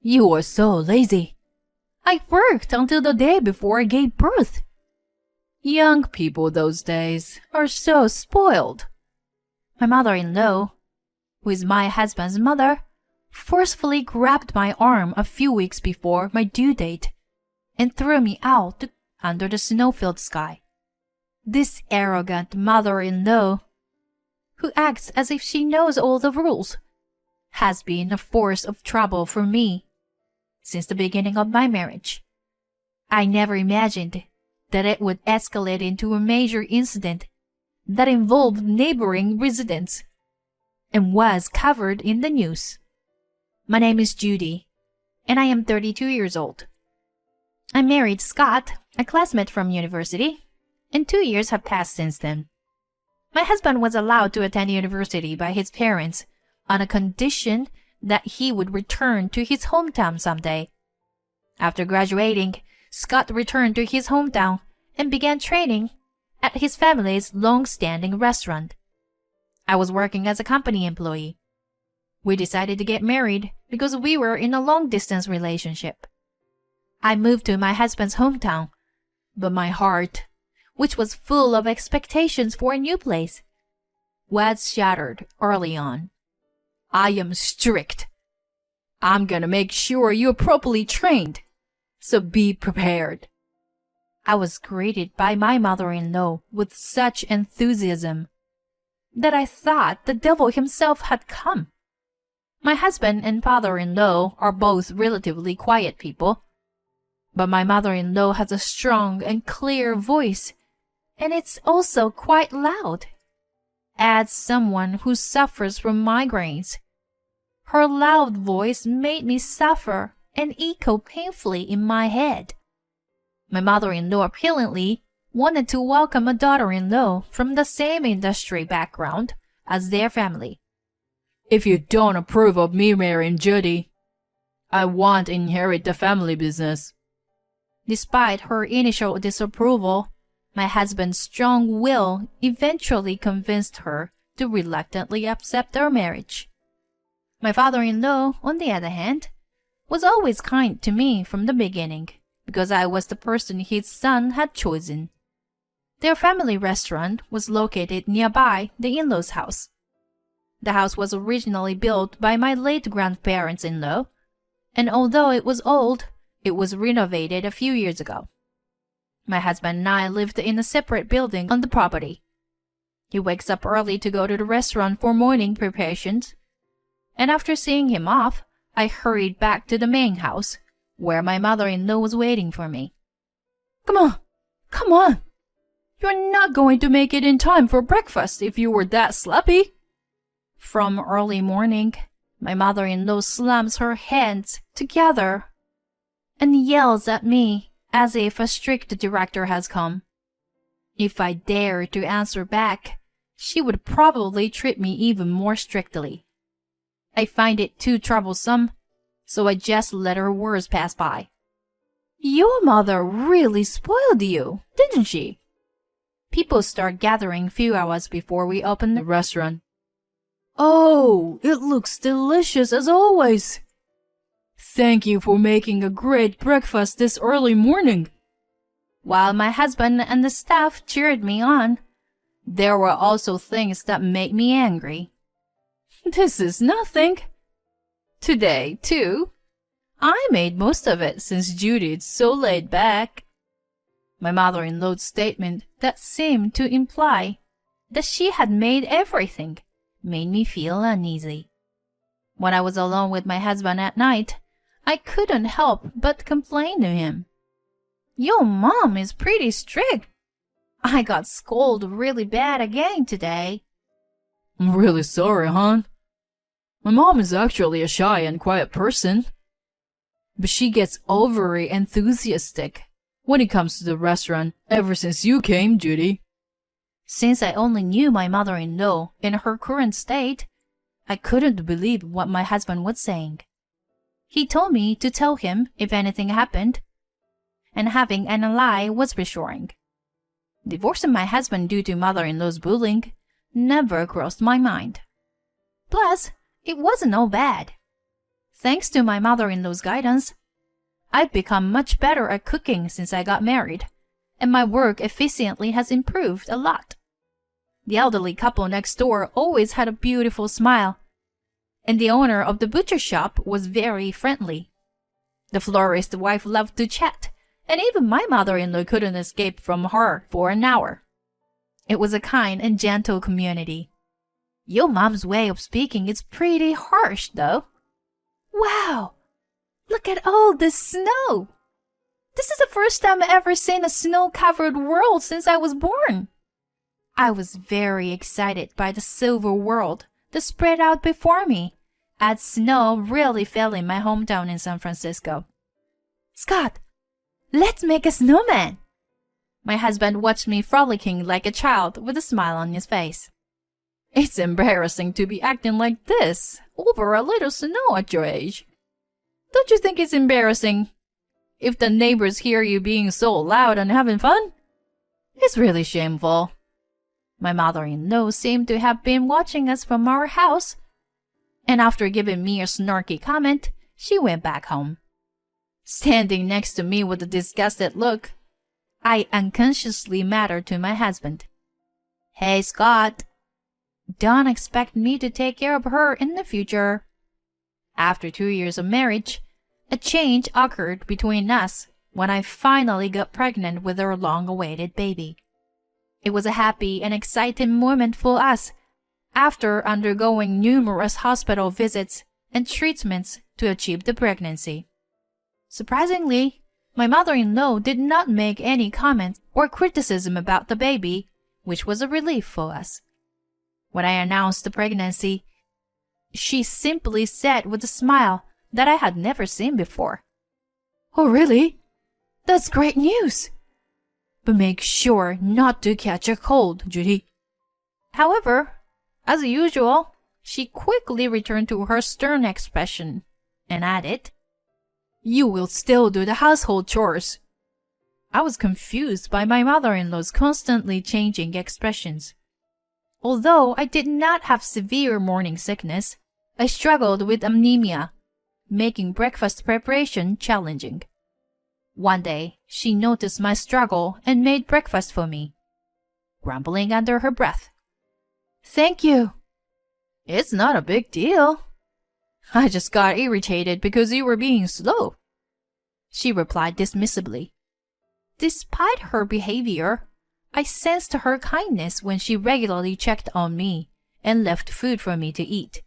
You are so lazy. I worked until the day before I gave birth. Young people those days are so spoiled. My mother-in-law, who is my husband's mother, forcefully grabbed my arm a few weeks before my due date and threw me out under the snow-filled sky. This arrogant mother-in-law, who acts as if she knows all the rules, has been a force of trouble for me since the beginning of my marriage. I never imagined that it would escalate into a major incident that involved neighboring residents and was covered in the news. My name is Judy, and I am 32 years old. I married Scott, a classmate from university, and 2 years have passed since then. My husband was allowed to attend university by his parents on a condition that he would return to his hometown someday. After graduating, Scott returned to his hometown and began training at his family's long-standing restaurant. I was working as a company employee. We decided to get married because we were in a long-distance relationship. I moved to my husband's hometown, but my heart, which was full of expectations for a new place, was shattered early on. I am strict. I'm gonna make sure you're properly trained, so be prepared. I was greeted by my mother-in-law with such enthusiasm that I thought the devil himself had come. My husband and father-in-law are both relatively quiet people, but my mother-in-law has a strong and clear voice, and it's also quite loud. As someone who suffers from migraines, her loud voice made me suffer and echo painfully in my head. My mother-in-law apparently wanted to welcome a daughter-in-law from the same industry background as their family. If you don't approve of me marrying Judy, I won't inherit the family business. Despite her initial disapproval, my husband's strong will eventually convinced her to reluctantly accept our marriage. My father-in-law, on the other hand, was always kind to me from the beginning because I was the person his son had chosen. Their family restaurant was located nearby the in-laws' house. The house was originally built by my late grandparents-in-law, and although it was old, it was renovated a few years ago. My husband and I lived in a separate building on the property. He wakes up early to go to the restaurant for morning preparations, and after seeing him off, I hurried back to the main house, where my mother-in-law was waiting for me. Come on! You're not going to make it in time for breakfast if you were that sloppy. From early morning, my mother-in-law slams her hands together and yells at me as if a strict director has come. If I dare to answer back, she would probably treat me even more strictly. I find it too troublesome, so I just let her words pass by. Your mother really spoiled you, didn't she? People start gathering a few hours before we open the restaurant. Oh, it looks delicious as always. Thank you for making a great breakfast this early morning. While my husband and the staff cheered me on, there were also things that made me angry. This is nothing. Today, too, I made most of it since Judy's so laid back. My mother-in-law's statement that seemed to imply that she had made everything made me feel uneasy. When I was alone with my husband at night, I couldn't help but complain to him. Your mom is pretty strict. I got scolded really bad again today. I'm really sorry, hon. My mom is actually a shy and quiet person, but she gets overly enthusiastic when it comes to the restaurant ever since you came, Judy. Since I only knew my mother-in-law in her current state, I couldn't believe what my husband was saying. He told me to tell him if anything happened, and having an ally was reassuring. Divorcing my husband due to mother-in-law's bullying never crossed my mind. Plus, it wasn't all bad. Thanks to my mother-in-law's guidance, I've become much better at cooking since I got married, and my work efficiency has improved a lot. The elderly couple next door always had a beautiful smile, and the owner of the butcher shop was very friendly. The florist's wife loved to chat, and even my mother-in-law couldn't escape from her for an hour. It was a kind and gentle community. Your mom's way of speaking is pretty harsh, though. Wow! Look at all this snow! This is the first time I've ever seen a snow-covered world since I was born. I was very excited by the silver world that spread out before me, as snow really fell in my hometown in San Francisco. Scott, let's make a snowman! My husband watched me frolicking like a child with a smile on his face. It's embarrassing to be acting like this over a little snow at your age. Don't you think it's embarrassing if the neighbors hear you being so loud and having fun? It's really shameful. My mother-in-law seemed to have been watching us from our house, and after giving me a snarky comment, she went back home. Standing next to me with a disgusted look, I unconsciously muttered to my husband, "Hey, Scott, don't expect me to take care of her in the future." After 2 years of marriage, a change occurred between us when I finally got pregnant with our long-awaited baby. It was a happy and exciting moment for us after undergoing numerous hospital visits and treatments to achieve the pregnancy. Surprisingly, my mother-in-law did not make any comment or criticism about the baby, which was a relief for us. When I announced the pregnancy, she simply said with a smile that I had never seen before, "Oh, really? That's great news. But make sure not to catch a cold, Judy." However, as usual, she quickly returned to her stern expression and added, "You will still do the household chores." I was confused by my mother-in-law's constantly changing expressions. Although I did not have severe morning sickness, I struggled with anemia, making breakfast preparation challenging. One day, she noticed my struggle and made breakfast for me, grumbling under her breath, "Thank you." "It's not a big deal. I just got irritated because you were being slow," she replied dismissively. Despite her behavior, I sensed her kindness when she regularly checked on me and left food for me to eat.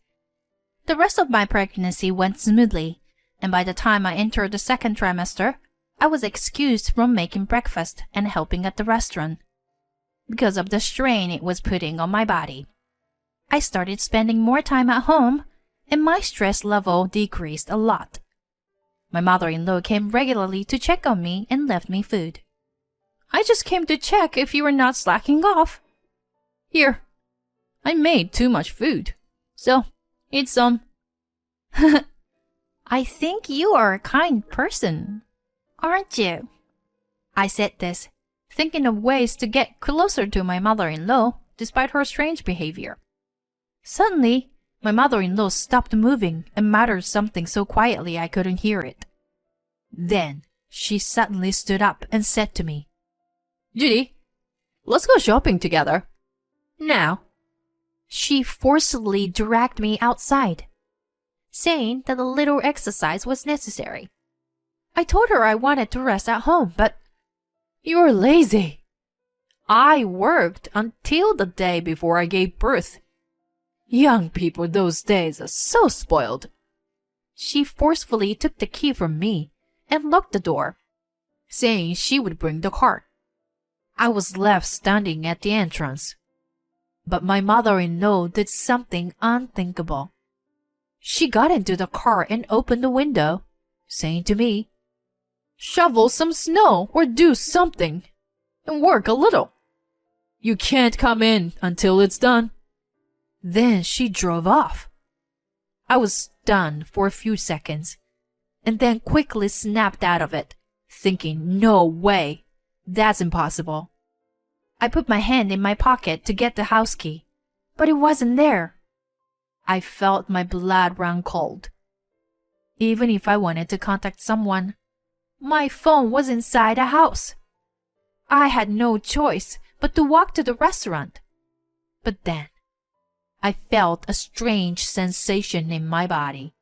The rest of my pregnancy went smoothly, and by the time I entered the second trimester, I was excused from making breakfast and helping at the restaurant because of the strain it was putting on my body. I started spending more time at home, and my stress level decreased a lot. My mother-in-law came regularly to check on me and left me food. "I just came to check if you were not slacking off. Here, I made too much food, so eat some." "I think you are a kind person, aren't you?" I said this, thinking of ways to get closer to my mother-in-law despite her strange behavior. Suddenly, my mother-in-law stopped moving and muttered something so quietly I couldn't hear it. Then she suddenly stood up and said to me, "Judy, let's go shopping together. Now." She forcibly dragged me outside, saying that a little exercise was necessary. I told her I wanted to rest at home, but "You're lazy. I worked until the day before I gave birth. Young people those days are so spoiled." She forcefully took the key from me and locked the door, saying she would bring the car. I was left standing at the entrance. But my mother-in-law did something unthinkable. She got into the car and opened the window, saying to me, "Shovel some snow or do something, and work a little. You can't come in until it's done." Then she drove off. I was stunned for a few seconds, and then quickly snapped out of it, thinking, "No way, that's impossible." I put my hand in my pocket to get the house key, but it wasn't there. I felt my blood run cold. Even if I wanted to contact someone, my phone was inside the house. I had no choice but to walk to the restaurant. But then, I felt a strange sensation in my body.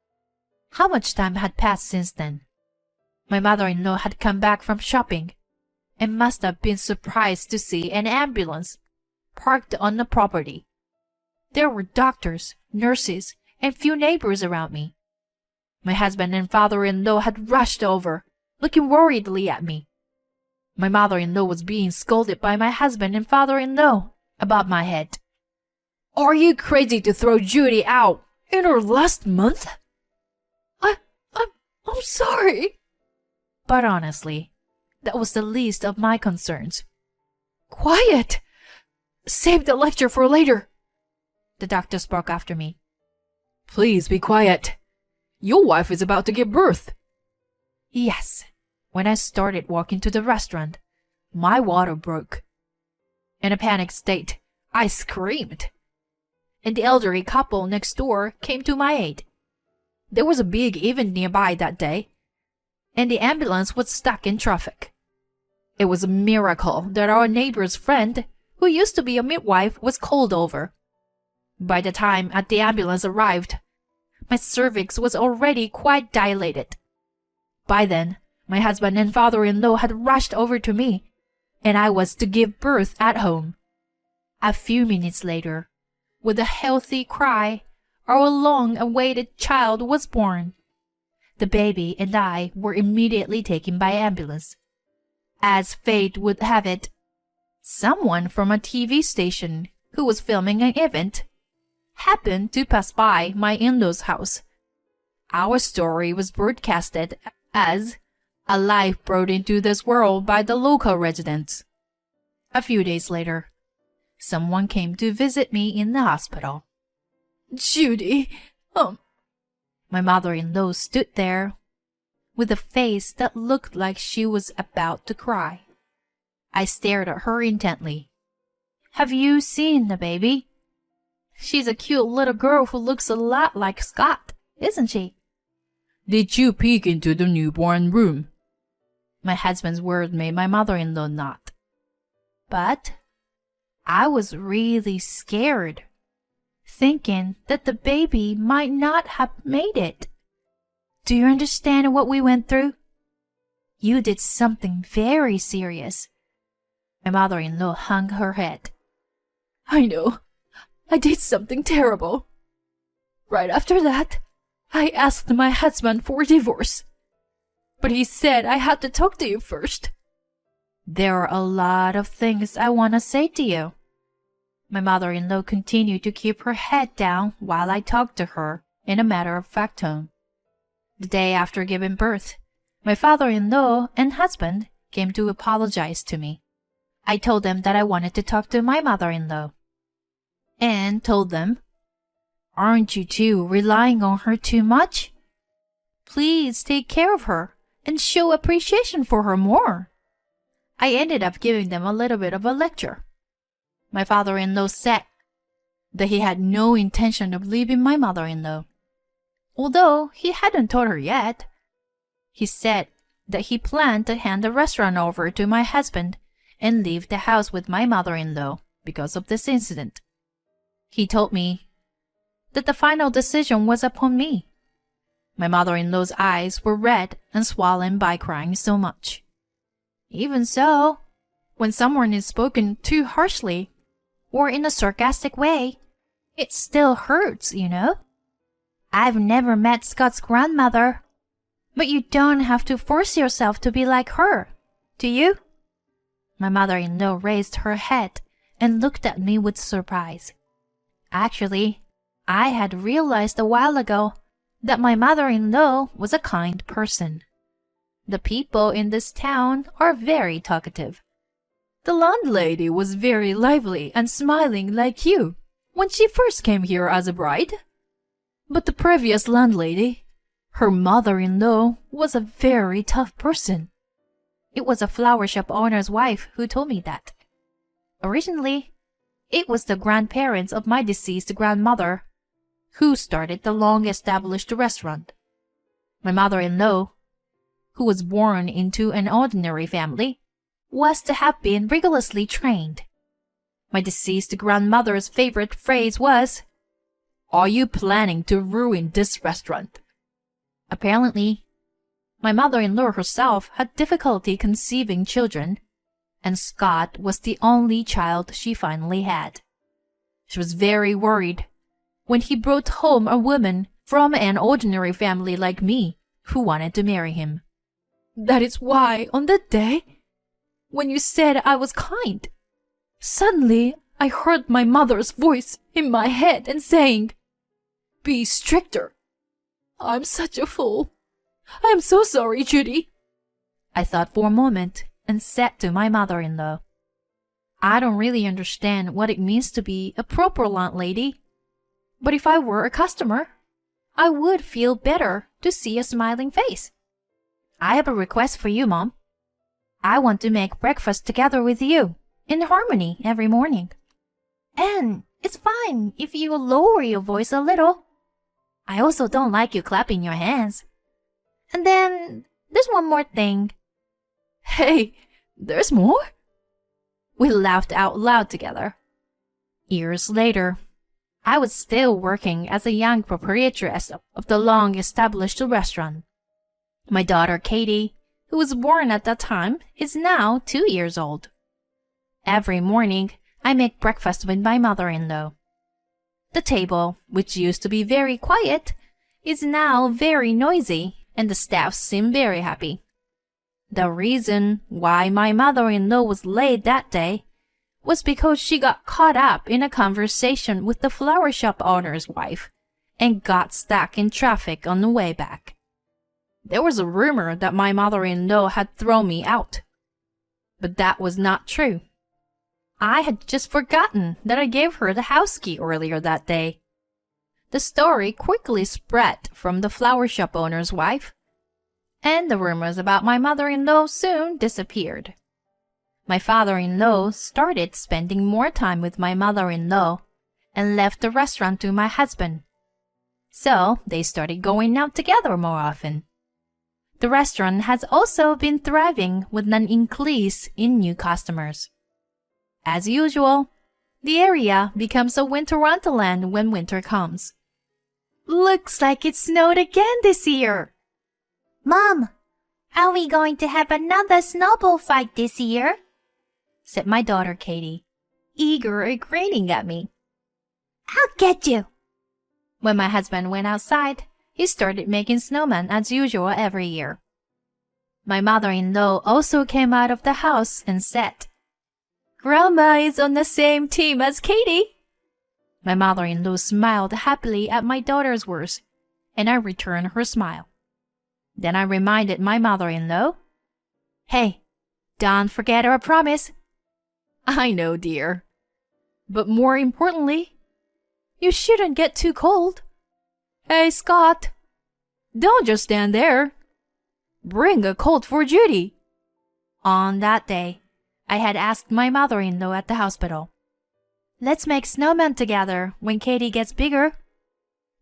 How much time had passed since then? My mother-in-law had come back from shopping and must have been surprised to see an ambulance parked on the property. There were doctors, nurses, and few neighbors around me. My husband and father-in-law had rushed over, looking worriedly at me. My mother-in-law was being scolded by my husband and father-in-law about my head. "Are you crazy to throw Judy out in her last month?" I'm sorry. But honestly, that was the least of my concerns. "Quiet! Save the lecture for later," the doctor spoke after me. "Please be quiet. Your wife is about to give birth." Yes, when I started walking to the restaurant, my water broke. In a panicked state, I screamed. And the elderly couple next door came to my aid. There was a big event nearby that day, and the ambulance was stuck in traffic. It was a miracle that our neighbor's friend, who used to be a midwife, was called over. By the time the ambulance arrived, my cervix was already quite dilated. By then, my husband and father-in-law had rushed over to me, and I was to give birth at home. A few minutes later, with a healthy cry, our long-awaited child was born. The baby and I were immediately taken by ambulance. As fate would have it, someone from a TV station who was filming an event happened to pass by my in-laws' house. Our story was broadcasted as a life brought into this world by the local residents. A few days later, someone came to visit me in the hospital. "Judy, My mother-in-law stood there with a face that looked like she was about to cry. I stared at her intently. "Have you seen the baby? She's a cute little girl who looks a lot like Scott, isn't she?" "Did you peek into the newborn room?" My husband's word made my mother-in-law nod. But I was really scared, thinking that the baby might not have made it. Do you understand what we went through? You did something very serious. My mother-in-law hung her head. "I know. I did something terrible. Right after that, I asked my husband for a divorce. But he said I had to talk to you first." "There are a lot of things I want to say to you." My mother-in-law continued to keep her head down while I talked to her in a matter-of-fact tone. The day after giving birth, my father-in-law and husband came to apologize to me. I told them that I wanted to talk to my mother-in-law, and told them, "Aren't you two relying on her too much? Please take care of her and show appreciation for her more." I ended up giving them a little bit of a lecture. My father-in-law said that he had no intention of leaving my mother-in-law, although he hadn't told her yet. He said that he planned to hand the restaurant over to my husband and leave the house with my mother-in-law because of this incident. He told me that the final decision was upon me. My mother-in-law's eyes were red and swollen by crying so much. Even so, when someone is spoken too harshly or in a sarcastic way, it still hurts, you know? I've never met Scott's grandmother, but you don't have to force yourself to be like her, do you? My mother-in-law raised her head and looked at me with surprise. Actually, I had realized a while ago that my mother-in-law was a kind person. The people in this town are very talkative. The landlady was very lively and smiling like you when she first came here as a bride. But the previous landlady, her mother-in-law, was a very tough person. It was a flower shop owner's wife who told me that. Originally, it was the grandparents of my deceased grandmother who started the long-established restaurant. My mother-in-law, who was born into an ordinary family, was to have been rigorously trained. My deceased grandmother's favorite phrase was, "Are you planning to ruin this restaurant?" Apparently, my mother-in-law herself had difficulty conceiving children, and Scott was the only child she finally had. She was very worried when he brought home a woman from an ordinary family like me who wanted to marry him. That is why on that day, when you said I was kind, suddenly I heard my mother's voice in my head and saying, "Be stricter." I'm such a fool. I am so sorry, Judy. I thought for a moment and said to my mother-in-law, "I don't really understand what it means to be a proper landlady, but if I were a customer, I would feel better to see a smiling face. I have a request for you, Mom. I want to make breakfast together with you, in harmony every morning. And it's fine if you lower your voice a little. I also don't like you clapping your hands. And then there's one more thing." Hey, there's more? We laughed out loud together. Years later, I was still working as a young proprietress of the long-established restaurant. My daughter Katie, who was born at that time, is now 2 years old. Every morning, I make breakfast with my mother-in-law. The table, which used to be very quiet, is now very noisy, and the staff seem very happy. The reason why my mother-in-law was late that day was because she got caught up in a conversation with the flower shop owner's wife and got stuck in traffic on the way back. There was a rumor that my mother-in-law had thrown me out, but that was not true. I had just forgotten that I gave her the house key earlier that day. The story quickly spread from the flower shop owner's wife, and the rumors about my mother-in-law soon disappeared. My father-in-law started spending more time with my mother-in-law and left the restaurant to my husband. So they started going out together more often. The restaurant has also been thriving with an increase in new customers. As usual, the area becomes a winter wonderland when winter comes. Looks like it snowed again this year. Mom, are we going to have another snowball fight this year? Said my daughter Katie, eager and grinning at me. I'll get you. When my husband went outside, he started making snowmen as usual every year. My mother-in-law also came out of the house and said, "Grandma is on the same team as Katie." My mother-in-law smiled happily at my daughter's words, and I returned her smile. Then I reminded my mother-in-law, "Hey, don't forget our promise." "I know, dear. But more importantly, you shouldn't get too cold. Hey, Scott, don't just stand there. Bring a coat for Judy." On that day, I had asked my mother-in-law at the hospital, "Let's make snowmen together when Katie gets bigger.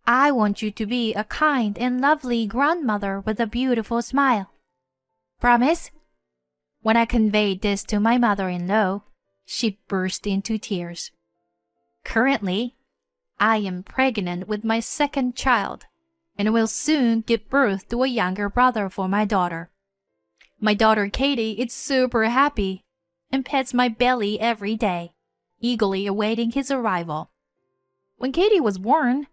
I want you to be a kind and lovely grandmother with a beautiful smile. Promise?" When I conveyed this to my mother-in-law, she burst into tears. Currently, I am pregnant with my second child and will soon give birth to a younger brother for my daughter. My daughter Katie is super happy and pets my belly every day, eagerly awaiting his arrival. When Katie was born,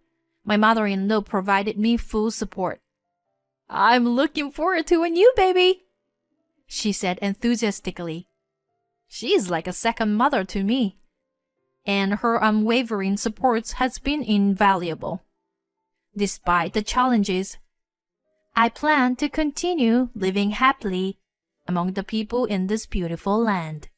my mother-in-law provided me full support. "I'm looking forward to a new baby," she said enthusiastically. She is like a second mother to me, and her unwavering support has been invaluable. Despite the challenges, I plan to continue living happily among the people in this beautiful land.